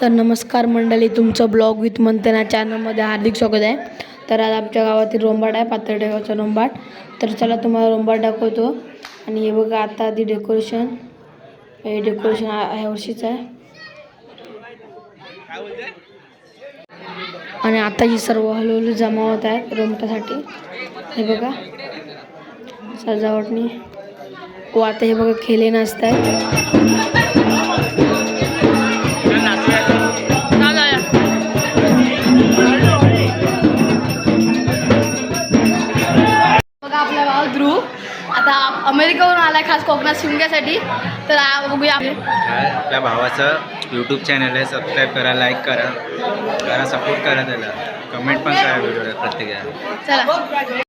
तर नमस्कार मंडळी, तुमचं ब्लॉग विथ मंथना चॅनलमध्ये हार्दिक स्वागत आहे। तर आज आमच्या गावातील रोंबाट आहे, पातळडेगावचा रोंबाट। तर चला तुम्हाला रोंबाट दाखवतो। आणि हे बघा, आता आधी डेकोरेशन ह्या वर्षीच आहे। आणि आता ही सर्व हळूहळू जमा होत आहेत रोंबाटासाठी। हे बघा सजावटनी व आता हे बघा खेळे नाचत आहेत। बघा आपला भाव ध्रुव आता अमेरिकेवरून आलाय खास कोकणात शिमग्यासाठी। तर बघूया आपल्या भावाचं यूट्यूब चॅनल आहे, सबस्क्राईब करा, लाईक करा, सपोर्ट करा, त्याला कमेंट पण करा व्हिडिओला प्रत्येकाला। चला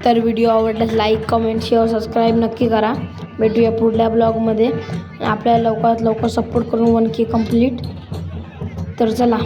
तर व्हिडिओ आवडल्यास लाईक, कमेंट, शेअर, सबस्क्राईब नक्की करा। भेटूया पुढल्या ब्लॉगमध्ये। आपल्याला लवकरात लवकर सपोर्ट करून 1K कंप्लीट। तर चला।